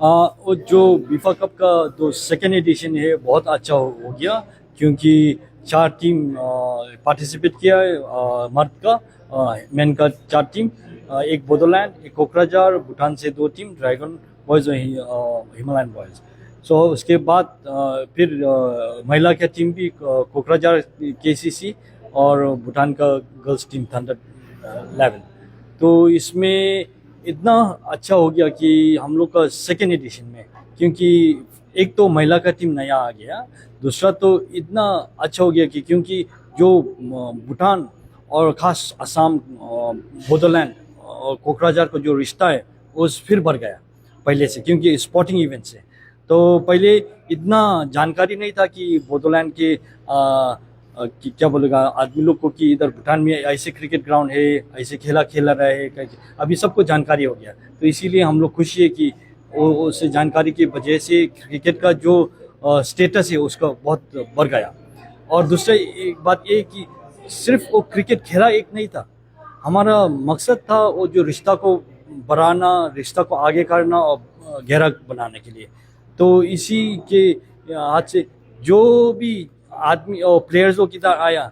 वो जो बीफा कप का जो सेकेंड एडिशन है बहुत अच्छा हो गया, क्योंकि 4 टीम पार्टिसिपेट किया है। मर्द का मेन का 4 टीम, एक बोडोलैंड, एक कोकराझार, भूटान से 2 टीम, ड्रैगन बॉयज़ और हिमालयन बॉयज़। सो उसके बाद फिर महिला का टीम भी कोकराझार केसीसी और भूटान का गर्ल्स टीम थंडर 11। तो इसमें इतना अच्छा हो गया कि हम लोग का सेकेंड एडिशन में, क्योंकि एक तो महिला का टीम नया आ गया, दूसरा तो इतना अच्छा हो गया कि क्योंकि जो भूटान और ख़ास असम, बोडोलैंड और कोकराझार का जो रिश्ता है वो फिर बढ़ गया पहले से, क्योंकि स्पोर्टिंग इवेंट से। तो पहले इतना जानकारी नहीं था कि बोडोलैंड के कि क्या बोलेगा आदमी लोग को कि इधर भूटान में ऐसे क्रिकेट ग्राउंड है, ऐसे खेला रहा है। अभी सबको जानकारी हो गया, तो इसीलिए हम लोग खुशी है कि उस जानकारी की वजह से क्रिकेट का जो स्टेटस है उसका बहुत बढ़ गया। और दूसरा एक बात ये कि सिर्फ वो क्रिकेट खेला एक नहीं था, हमारा मकसद था वो जो रिश्ता को बढ़ाना, रिश्ता को आगे करना और गहरा बनाने के लिए। तो इसी के हाथ से जो भी आदमी और प्लेयर्स लोग इधर आया,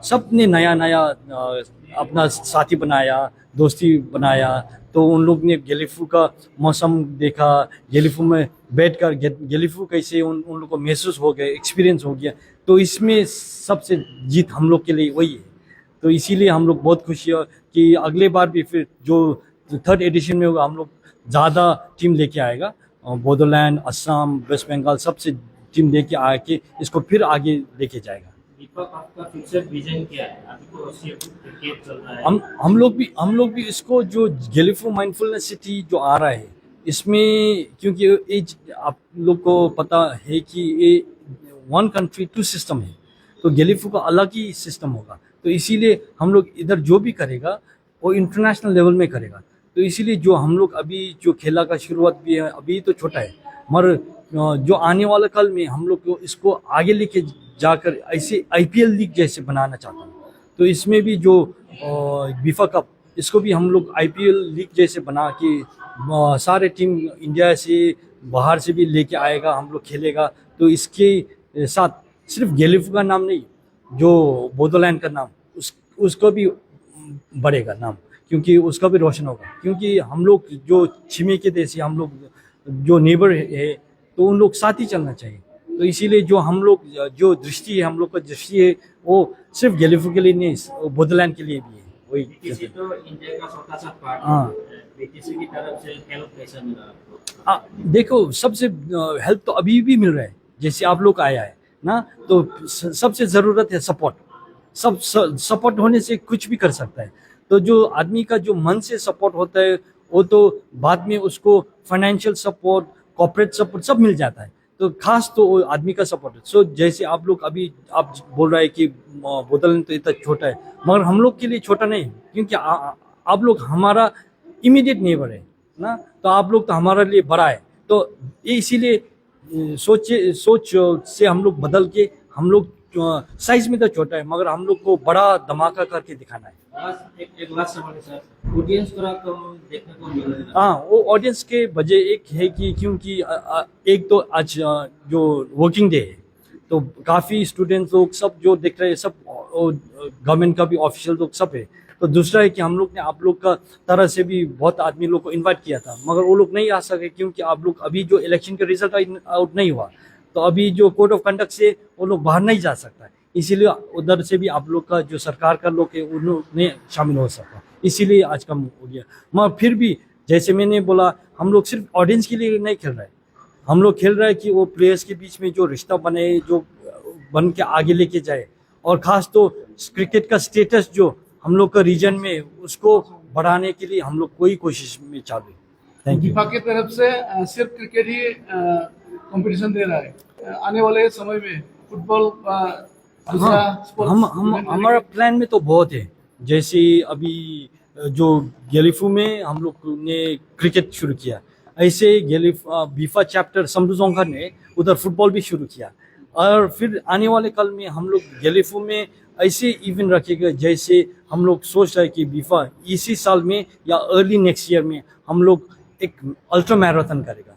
सब ने नया नया अपना साथी बनाया, दोस्ती बनाया। तो उन लोग ने गेलीफू का मौसम देखा, गेलीफू में बैठकर गेलीफू कैसे उन लोग को महसूस हो गया, एक्सपीरियंस हो गया। तो इसमें सबसे जीत हम लोग के लिए वही है। तो इसीलिए हम लोग बहुत खुशी है कि अगले बार भी फिर जो थर्ड एडिशन में होगा हम लोग ज़्यादा टीम लेके आएगा। बोडोलैंड, असम, वेस्ट बंगाल सबसे टीम लेके आके इसको फिर आगे लेके जाएगा। दीपक, आपका फ्यूचर विजन क्या है? अभी तो सिर्फ क्रिकेट चल रहा है। हम लोग भी इसको जो गेलीफू माइंडफुलनेस सिटी जो आ रहा है इसमें, क्योंकि ये आप लोग को पता है कि ये 1 कंट्री 2 सिस्टम है, तो गेलीफू का अलग ही सिस्टम होगा। तो इसीलिए हम लोग इधर जो भी करेगा वो इंटरनेशनल लेवल में करेगा। तो इसीलिए जो हम लोग अभी जो खेला का शुरुआत भी है, अभी तो छोटा है, मगर जो आने वाला कल में हम लोग को इसको आगे लेके जाकर ऐसे आईपीएल लीग जैसे बनाना चाहता हूँ। तो इसमें भी जो बीफा कप, इसको भी हम लोग आईपीएल लीग जैसे बना के सारे टीम इंडिया से बाहर से भी लेके आएगा, हम लोग खेलेगा। तो इसके साथ सिर्फ गेलीफू का नाम नहीं, जो बोडोलैंड का नाम उसको भी बढ़ेगा नाम, क्योंकि उसका भी रोशन होगा। क्योंकि हम लोग जो छिमे के देश, हम लोग जो नेबर है, तो उन लोग साथ ही चलना चाहिए। तो इसीलिए जो हम लोग जो दृष्टि है, हम लोग का दृष्टि है वो सिर्फ गेलीफू के लिए नहीं, बोडोलैंड के लिए भी है। वही बीटीसी तो इंडिया का छोटा सा पार्ट है। हाँ, बीटीसी की तरफ से हेल्प कैसा मिला आपको? देखो सबसे हेल्प तो अभी भी मिल रहा है, जैसे आप लोग आया है ना, तो सबसे ज़रूरत है सपोर्ट। सब सपोर्ट होने से कुछ भी कर सकता है। तो जो आदमी का जो मन से सपोर्ट होता है वो तो बाद में उसको फाइनेंशियल सपोर्ट, कॉर्पोरेट सपोर्ट सब मिल जाता है। तो खास तो वो आदमी का सपोर्ट है। सो जैसे आप लोग अभी आप बोल रहे हैं कि बोतल तो इतना छोटा है, मगर हम लोग के लिए छोटा नहीं है, क्योंकि आप लोग हमारा इमीडिएट नेबर है ना, तो आप लोग तो हमारे लिए बड़ा है। तो इसीलिए सोच से हम लोग बदल के, हम लोग साइज में तो छोटा है मगर हम लोग को बड़ा धमाका करके दिखाना है। एक लास्ट सवाल है सर, ऑडियंस थोड़ा कम देखने को मिल रहा है। हाँ, वो ऑडियंस के वजह एक है कि क्योंकि एक तो आज जो वर्किंग डे है, तो काफ़ी स्टूडेंट्स लोग सब जो देख रहे हैं, सब गवर्नमेंट का भी ऑफिशियल लोग सब है। तो दूसरा है कि हम लोग ने आप लोग का तरह से भी बहुत आदमी लोग को इनवाइट किया था, मगर वो लोग नहीं आ सके, क्योंकि आप लोग अभी जो इलेक्शन का रिजल्ट आउट नहीं हुआ, तो अभी जो कोड ऑफ कंडक्ट से वो लोग बाहर नहीं जा सकता। इसीलिए उधर से भी आप लोग का जो सरकार का लोग है उन्होंने शामिल हो सका, इसीलिए आज कम हो गया। मगर फिर भी जैसे मैंने बोला, हम लोग सिर्फ ऑडियंस के लिए नहीं खेल रहे, हम लोग खेल रहे हैं कि वो प्लेयर्स के बीच में जो रिश्ता बने, जो बन के आगे लेके जाए। और ख़ास तो क्रिकेट का स्टेटस जो हम लोग का रीजन में, उसको बढ़ाने के लिए हम लोग कोई कोशिश में चालू है। Thank you. बीफा की तरफ से सिर्फ क्रिकेट ही कंपटीशन दे रहा है। आने वाले समय में फुटबॉल दूसरा स्पोर्ट्स हमारा प्लान में तो बहुत है। जैसे अभी जो गेलीफू में हम लोग ने क्रिकेट शुरू किया, ऐसे बीफा चैप्टर समदुजोंगा ने उधर फुटबॉल भी शुरू किया। और फिर आने वाले कल में हम लोग गेलीफू में ऐसे इवेंट रखेगा, जैसे हम लोग सोच रहे हैं कि बीफा इसी साल में या अर्ली नेक्स्ट ईयर में हम लोग एक अल्ट्रा मैराथन करेगा।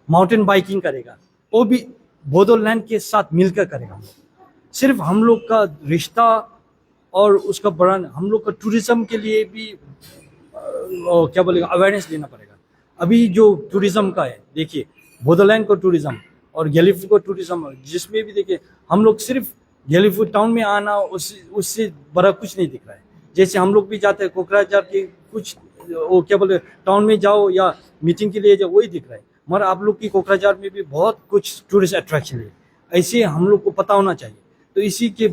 माउंटेन बाइकिंग करेगा, वो भी बोडोलैंड के साथ मिलकर करेगा। हम लोग सिर्फ हम लोग का रिश्ता और उसका बढ़ाना, हम लोग का टूरिज्म के लिए भी क्या बोलेगा अवेयरनेस देना पड़ेगा। अभी जो टूरिज्म का है, देखिए बोडोलैंड को टूरिज्म और गैलीफोर्ड को टूरिज्म, जिसमें भी देखिए हम लोग सिर्फ गैलीफोर्ड टाउन में आना उससे बड़ा कुछ नहीं दिख रहा है। जैसे हम लोग भी जाते हैं कोकराझार के कुछ वो क्या बोले टाउन में जाओ या मीटिंग के लिए जाओ, वही दिख रहा है। मगर आप लोग की कोकराझार में भी बहुत कुछ टूरिस्ट अट्रैक्शन है, ऐसे हम लोग को पता होना चाहिए। तो इसी के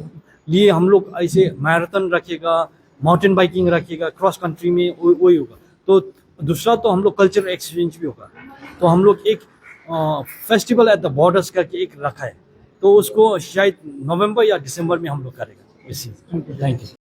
लिए हम लोग ऐसे मैराथन रखेगा, माउंटेन बाइकिंग रखेगा, क्रॉस कंट्री में वही होगा। तो दूसरा तो हम लोग कल्चरल एक्सचेंज भी होगा। तो हम लोग एक फेस्टिवल एट द बॉर्डर्स करके एक रखा है, तो उसको शायद नवंबर या दिसंबर में हम लोग करेगा। इसी थैंक यू।